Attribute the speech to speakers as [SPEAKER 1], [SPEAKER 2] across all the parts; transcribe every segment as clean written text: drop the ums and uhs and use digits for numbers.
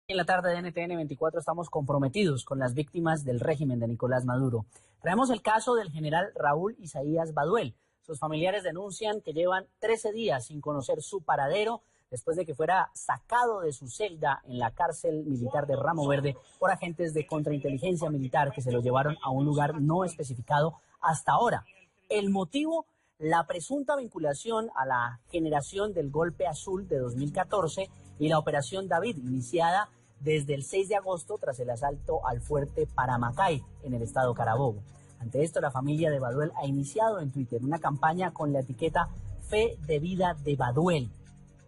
[SPEAKER 1] En la tarde de NTN 24 estamos comprometidos con las víctimas del régimen de Nicolás Maduro. Traemos el caso del general Raúl Isaías Baduel. Sus familiares denuncian que llevan 13 días sin conocer su paradero después de que fuera sacado de su celda en la cárcel militar de Ramo Verde por agentes de contrainteligencia militar que se lo llevaron a un lugar no especificado hasta ahora. El motivo, la presunta vinculación a la generación del Golpe Azul de 2014 y la Operación David, iniciada desde el 6 de agosto tras el asalto al fuerte Paramacay en el estado Carabobo. Ante esto, la familia de Baduel ha iniciado en Twitter una campaña con la etiqueta Fe de Vida de Baduel.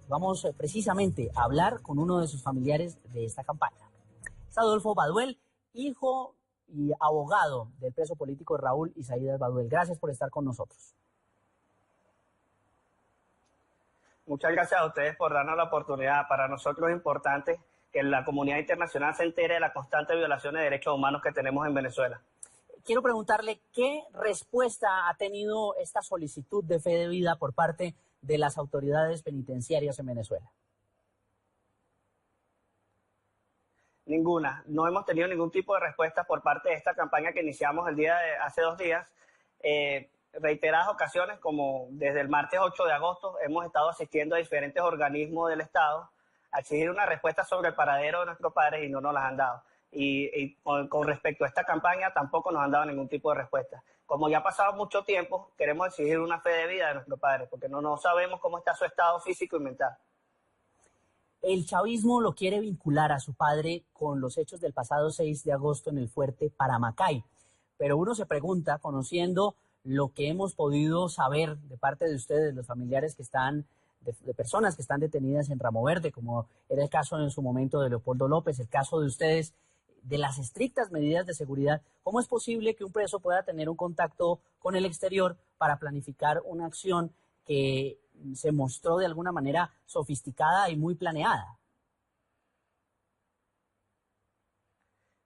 [SPEAKER 1] Vamos precisamente a hablar con uno de sus familiares de esta campaña. Es Adolfo Baduel, hijo y abogado del preso político Raúl Isaías Baduel. Gracias por estar con nosotros.
[SPEAKER 2] Muchas gracias a ustedes por darnos la oportunidad. Para nosotros es importante que la comunidad internacional se entere de las constantes violaciones de derechos humanos que tenemos en Venezuela.
[SPEAKER 1] Quiero preguntarle qué respuesta ha tenido esta solicitud de fe de vida por parte de las autoridades penitenciarias en Venezuela.
[SPEAKER 2] Ninguna. No hemos tenido ningún tipo de respuesta por parte de esta campaña que iniciamos hace 2 días. Reiteradas ocasiones, como desde el martes 8 de agosto, hemos estado asistiendo a diferentes organismos del Estado a exigir una respuesta sobre el paradero de nuestros padres y no nos las han dado. Y con respecto a esta campaña tampoco nos han dado ningún tipo de respuesta. Como ya ha pasado mucho tiempo, queremos exigir una fe de vida de nuestros padres porque no sabemos cómo está su estado físico y mental.
[SPEAKER 1] El chavismo lo quiere vincular a su padre con los hechos del pasado 6 de agosto en el fuerte Paramacay. Pero uno se pregunta, conociendo lo que hemos podido saber de parte de ustedes, los familiares que están, de personas que están detenidas en Ramo Verde, como era el caso en su momento de Leopoldo López, el caso de ustedes, de las estrictas medidas de seguridad, ¿cómo es posible que un preso pueda tener un contacto con el exterior para planificar una acción que se mostró de alguna manera sofisticada y muy planeada?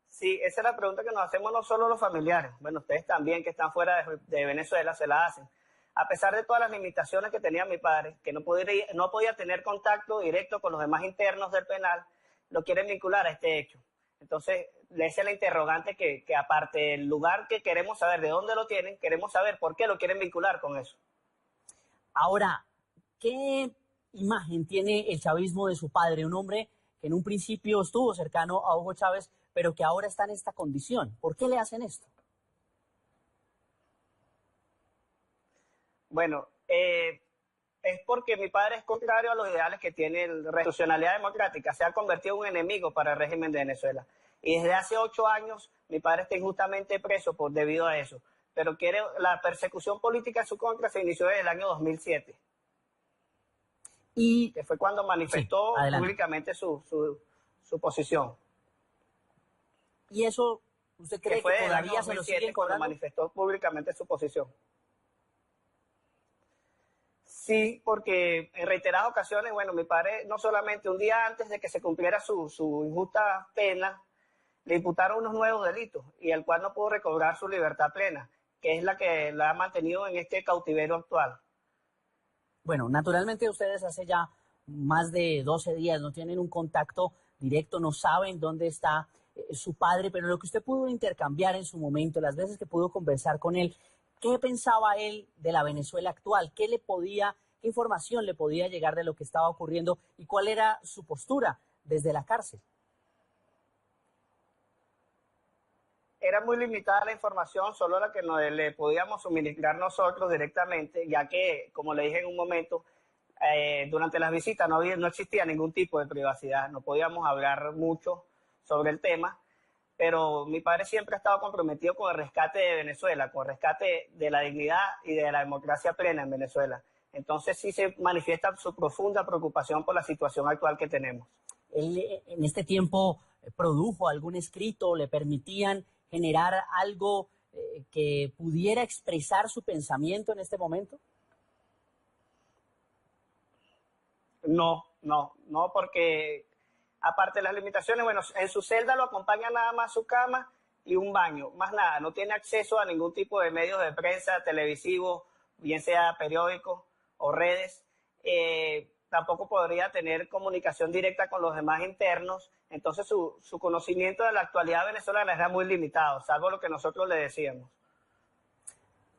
[SPEAKER 2] Sí, esa es la pregunta que nos hacemos no solo los familiares, bueno, ustedes también que están fuera de Venezuela se la hacen. A pesar de todas las limitaciones que tenía mi padre, que no podía tener contacto directo con los demás internos del penal, lo quieren vincular a este hecho. Entonces, esa es la interrogante que aparte del lugar que queremos saber de dónde lo tienen, queremos saber por qué lo quieren vincular con eso.
[SPEAKER 1] Ahora, ¿qué imagen tiene el chavismo de su padre? Un hombre que en un principio estuvo cercano a Hugo Chávez, pero que ahora está en esta condición. ¿Por qué le hacen esto?
[SPEAKER 2] Bueno, es porque mi padre es contrario a los ideales que tiene la institucionalidad democrática. Se ha convertido en un enemigo para el régimen de Venezuela. Y desde hace 8 años mi padre está injustamente preso debido a eso. Pero la persecución política en su contra se inició desde el año 2007. Y que fue cuando manifestó públicamente su posición.
[SPEAKER 1] ¿Y eso usted cree que todavía se lo siguen cobrando?
[SPEAKER 2] Cuando manifestó públicamente su posición. Sí, porque en reiteradas ocasiones, bueno, mi padre no solamente un día antes de que se cumpliera su injusta pena, le imputaron unos nuevos delitos y el cual no pudo recobrar su libertad plena, que es la que la ha mantenido en este cautiverio actual.
[SPEAKER 1] Bueno, naturalmente ustedes hace ya más de 12 días no tienen un contacto directo, no saben dónde está su padre, pero lo que usted pudo intercambiar en su momento, las veces que pudo conversar con él, ¿qué pensaba él de la Venezuela actual? ¿Qué información le podía llegar de lo que estaba ocurriendo y cuál era su postura desde la cárcel?
[SPEAKER 2] Era muy limitada la información, solo la que le podíamos suministrar nosotros directamente, ya que, como le dije en un momento, durante las visitas no existía ningún tipo de privacidad, no podíamos hablar mucho sobre el tema, pero mi padre siempre ha estado comprometido con el rescate de Venezuela, con el rescate de la dignidad y de la democracia plena en Venezuela. Entonces sí se manifiesta su profunda preocupación por la situación actual que tenemos.
[SPEAKER 1] ¿Él en este tiempo produjo algún escrito, le permitían generar algo que pudiera expresar su pensamiento en este momento?
[SPEAKER 2] No, porque aparte de las limitaciones, bueno, en su celda lo acompaña nada más su cama y un baño, más nada, no tiene acceso a ningún tipo de medios de prensa, televisivos, bien sea periódicos o redes. tampoco podría tener comunicación directa con los demás internos, entonces su conocimiento de la actualidad venezolana era muy limitado, salvo lo que nosotros le decíamos.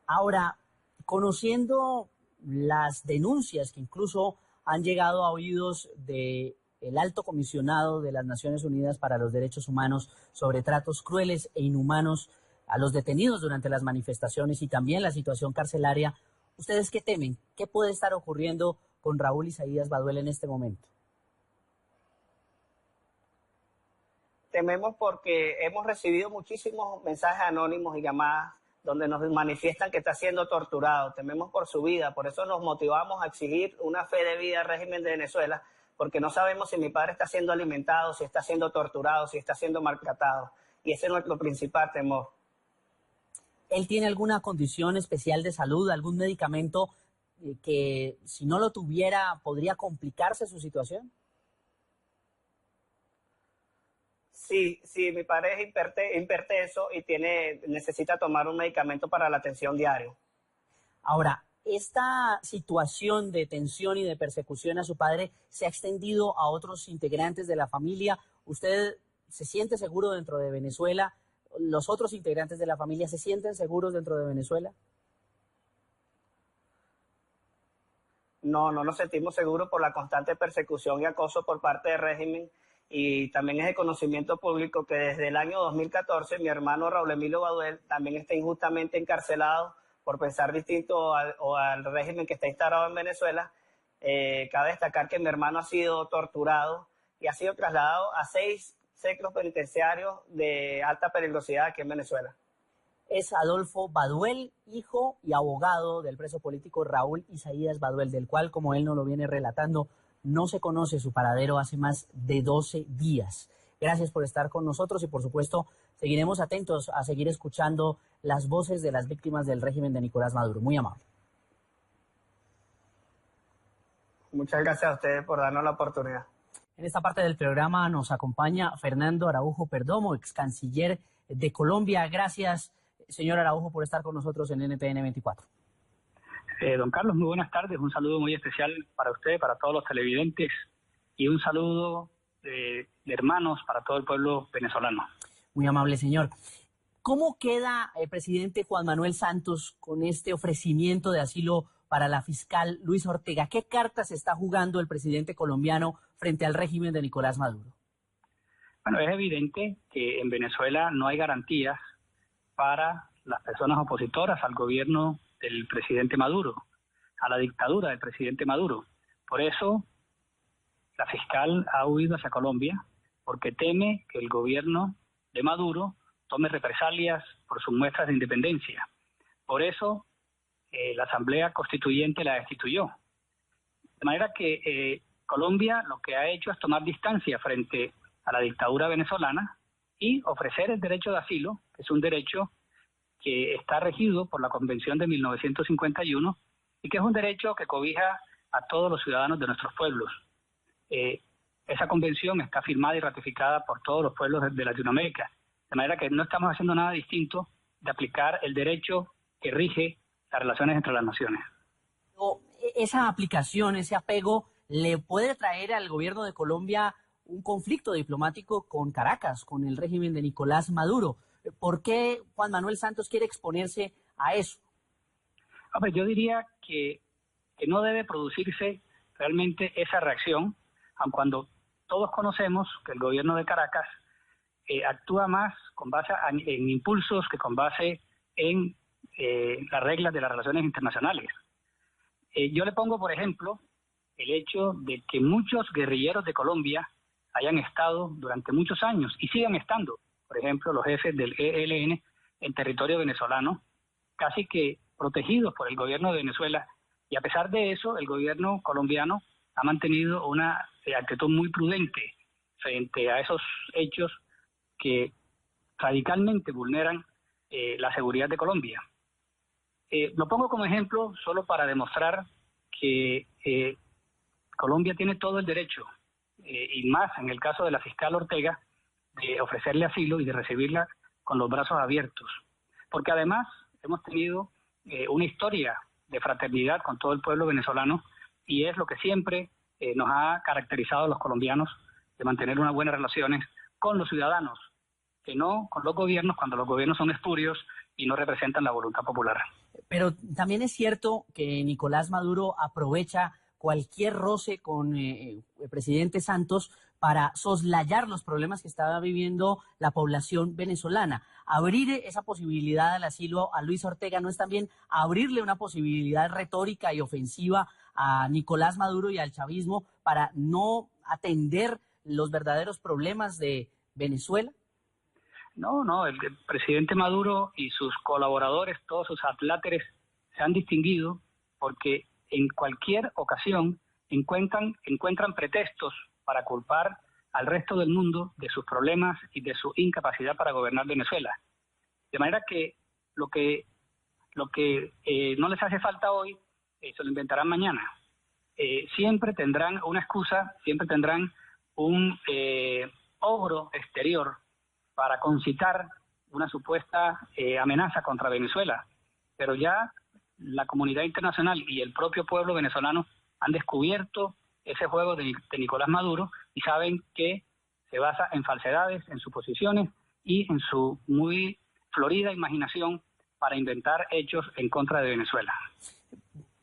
[SPEAKER 1] Ahora, conociendo las denuncias que incluso han llegado a oídos del alto comisionado de las Naciones Unidas para los Derechos Humanos sobre tratos crueles e inhumanos a los detenidos durante las manifestaciones y también la situación carcelaria, ¿ustedes qué temen? ¿Qué puede estar ocurriendo con Raúl Isaías Baduel en este momento?
[SPEAKER 2] Tememos porque hemos recibido muchísimos mensajes anónimos y llamadas donde nos manifiestan que está siendo torturado. Tememos por su vida, por eso nos motivamos a exigir una fe de vida al régimen de Venezuela, porque no sabemos si mi padre está siendo alimentado, si está siendo torturado, si está siendo maltratado. Y ese es nuestro principal temor.
[SPEAKER 1] ¿Él tiene alguna condición especial de salud, algún medicamento que si no lo tuviera podría complicarse su situación?
[SPEAKER 2] Sí, mi padre es hipertenso y necesita tomar un medicamento para la atención diaria.
[SPEAKER 1] Ahora, ¿esta situación de tensión y de persecución a su padre se ha extendido a otros integrantes de la familia? ¿Usted se siente seguro dentro de Venezuela? ¿Los otros integrantes de la familia se sienten seguros dentro de Venezuela?
[SPEAKER 2] No nos sentimos seguros por la constante persecución y acoso por parte del régimen. Y también es de conocimiento público que desde el año 2014 mi hermano Raúl Emilio Baduel también está injustamente encarcelado por pensar distinto al régimen que está instalado en Venezuela. Cabe destacar que mi hermano ha sido torturado y ha sido trasladado a 6 centros penitenciarios de alta peligrosidad aquí en Venezuela.
[SPEAKER 1] Es Adolfo Baduel, hijo y abogado del preso político Raúl Isaías Baduel, del cual, como él nos lo viene relatando, no se conoce su paradero hace más de 12 días. Gracias por estar con nosotros y, por supuesto, seguiremos atentos a seguir escuchando las voces de las víctimas del régimen de Nicolás Maduro. Muy amable.
[SPEAKER 2] Muchas gracias a ustedes por darnos la oportunidad.
[SPEAKER 1] En esta parte del programa nos acompaña Fernando Araujo Perdomo, ex canciller de Colombia. Gracias, señor Araujo, por estar con nosotros en NTN 24.
[SPEAKER 3] Don Carlos, muy buenas tardes. Un saludo muy especial para usted, para todos los televidentes y un saludo de hermanos para todo el pueblo venezolano.
[SPEAKER 1] Muy amable, señor. ¿Cómo queda el presidente Juan Manuel Santos con este ofrecimiento de asilo para la fiscal Luisa Ortega? ¿Qué cartas está jugando el presidente colombiano frente al régimen de Nicolás Maduro?
[SPEAKER 3] Bueno, es evidente que en Venezuela no hay garantías para las personas opositoras al gobierno del presidente Maduro, a la dictadura del presidente Maduro. Por eso la fiscal ha huido hacia Colombia, porque teme que el gobierno de Maduro tome represalias por sus muestras de independencia. Por eso la Asamblea Constituyente la destituyó. De manera que Colombia lo que ha hecho es tomar distancia frente a la dictadura venezolana y ofrecer el derecho de asilo, que es un derecho que está regido por la Convención de 1951 y que es un derecho que cobija a todos los ciudadanos de nuestros pueblos. Esa convención está firmada y ratificada por todos los pueblos de Latinoamérica, de manera que no estamos haciendo nada distinto de aplicar el derecho que rige las relaciones entre las naciones.
[SPEAKER 1] Esa aplicación, ese apego, ¿le puede traer al gobierno de Colombia un conflicto diplomático con Caracas, con el régimen de Nicolás Maduro? ¿Por qué Juan Manuel Santos quiere exponerse a eso?
[SPEAKER 3] Hombre, yo diría que no debe producirse realmente esa reacción, aun cuando todos conocemos que el gobierno de Caracas actúa más con base en impulsos que con base en las reglas de las relaciones internacionales. Yo le pongo, por ejemplo, el hecho de que muchos guerrilleros de Colombia hayan estado durante muchos años y sigan estando, por ejemplo, los jefes del ELN en territorio venezolano, casi que protegidos por el gobierno de Venezuela, y a pesar de eso, el gobierno colombiano ha mantenido una actitud muy prudente frente a esos hechos que radicalmente vulneran la seguridad de Colombia. Lo pongo como ejemplo solo para demostrar que Colombia tiene todo el derecho, y más en el caso de la fiscal Ortega, de ofrecerle asilo y de recibirla con los brazos abiertos. Porque además hemos tenido una historia de fraternidad con todo el pueblo venezolano y es lo que siempre nos ha caracterizado a los colombianos de mantener unas buenas relaciones con los ciudadanos, que no con los gobiernos, cuando los gobiernos son espurios y no representan la voluntad popular.
[SPEAKER 1] Pero también es cierto que Nicolás Maduro aprovecha cualquier roce con el presidente Santos para soslayar los problemas que estaba viviendo la población venezolana. Abrir esa posibilidad al asilo a Luis Ortega no es también abrirle una posibilidad retórica y ofensiva a Nicolás Maduro y al chavismo para no atender los verdaderos problemas de Venezuela.
[SPEAKER 3] No, el presidente Maduro y sus colaboradores, todos sus adláteres, se han distinguido porque en cualquier ocasión encuentran pretextos para culpar al resto del mundo de sus problemas y de su incapacidad para gobernar Venezuela. De manera que lo que no les hace falta hoy, se lo inventarán mañana. Siempre tendrán una excusa, siempre tendrán un ogro exterior para concitar una supuesta amenaza contra Venezuela. Pero ya la comunidad internacional y el propio pueblo venezolano han descubierto ese juego de Nicolás Maduro y saben que se basa en falsedades, en suposiciones y en su muy florida imaginación para inventar hechos en contra de Venezuela.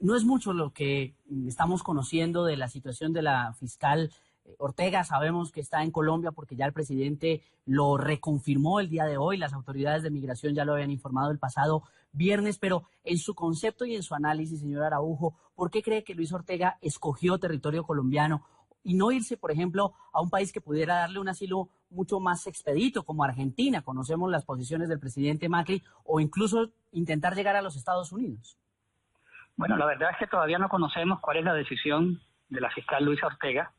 [SPEAKER 1] No es mucho lo que estamos conociendo de la situación de la fiscal Ortega. Sabemos que está en Colombia porque ya el presidente lo reconfirmó el día de hoy. Las autoridades de migración ya lo habían informado el pasado viernes, pero en su concepto y en su análisis, señor Araujo, ¿por qué cree que Luis Ortega escogió territorio colombiano y no irse, por ejemplo, a un país que pudiera darle un asilo mucho más expedito, como Argentina? Conocemos las posiciones del presidente Macri, o incluso intentar llegar a los Estados Unidos.
[SPEAKER 3] Bueno, la verdad es que todavía no conocemos cuál es la decisión de la fiscal Luisa Ortega.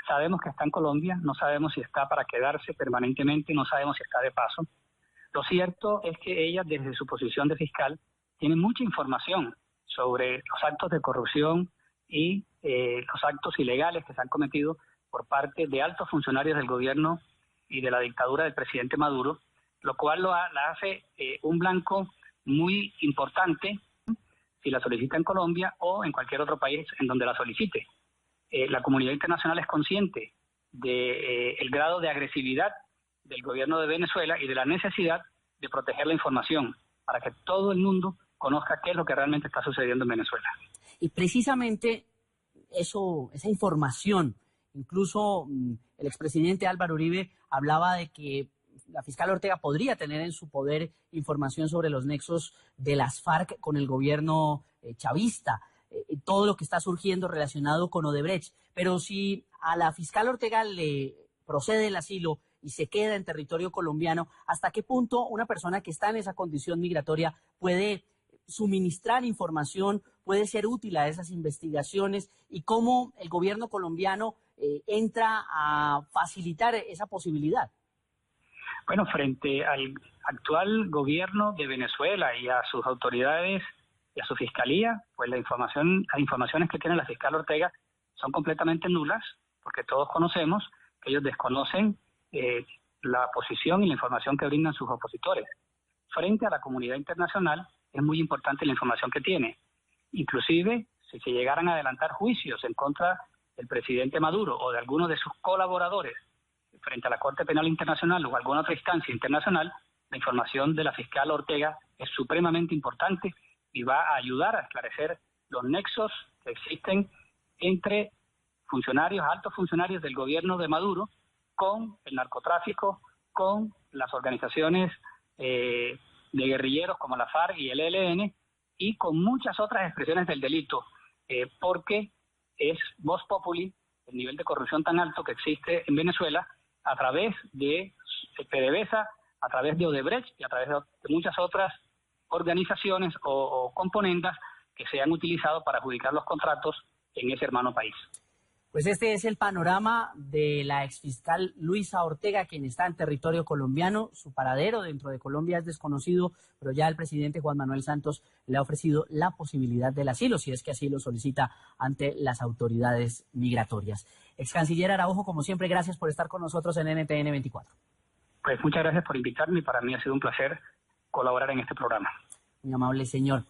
[SPEAKER 3] Sabemos que está en Colombia, no sabemos si está para quedarse permanentemente, no sabemos si está de paso. Lo cierto es que ella, desde su posición de fiscal, tiene mucha información sobre los actos de corrupción y los actos ilegales que se han cometido por parte de altos funcionarios del gobierno y de la dictadura del presidente Maduro, lo cual la hace un blanco muy importante si la solicita en Colombia o en cualquier otro país en donde la solicite. La comunidad internacional es consciente del grado de agresividad del gobierno de Venezuela y de la necesidad de proteger la información para que todo el mundo conozca qué es lo que realmente está sucediendo en Venezuela.
[SPEAKER 1] Y precisamente esa información, incluso el expresidente Álvaro Uribe hablaba de que la fiscal Ortega podría tener en su poder información sobre los nexos de las FARC con el gobierno chavista, todo lo que está surgiendo relacionado con Odebrecht. Pero si a la fiscal Ortega le procede el asilo y se queda en territorio colombiano, ¿hasta qué punto una persona que está en esa condición migratoria puede suministrar información, puede ser útil a esas investigaciones, y cómo el gobierno colombiano entra a facilitar esa posibilidad?
[SPEAKER 3] Bueno, frente al actual gobierno de Venezuela y a sus autoridades y a su fiscalía, pues las informaciones que tiene la fiscal Ortega son completamente nulas, porque todos conocemos que ellos desconocen la posición y la información que brindan sus opositores. Frente a la comunidad internacional es muy importante la información que tiene. Inclusive, si se llegaran a adelantar juicios en contra del presidente Maduro o de algunos de sus colaboradores frente a la Corte Penal Internacional o alguna otra instancia internacional, la información de la fiscal Ortega es supremamente importante y va a ayudar a esclarecer los nexos que existen entre altos funcionarios del gobierno de Maduro con el narcotráfico, con las organizaciones de guerrilleros como la FARC y el ELN y con muchas otras expresiones del delito, porque es vox populi el nivel de corrupción tan alto que existe en Venezuela a través de PDVSA, a través de Odebrecht y a través de muchas otras organizaciones o componendas que se han utilizado para adjudicar los contratos en ese hermano país.
[SPEAKER 1] Pues este es el panorama de la exfiscal Luisa Ortega, quien está en territorio colombiano. Su paradero dentro de Colombia es desconocido, pero ya el presidente Juan Manuel Santos le ha ofrecido la posibilidad del asilo, si es que así lo solicita ante las autoridades migratorias. Ex canciller Araujo, como siempre, gracias por estar con nosotros en NTN 24.
[SPEAKER 3] Pues muchas gracias por invitarme y para mí ha sido un placer colaborar en este programa.
[SPEAKER 1] Muy amable, señor.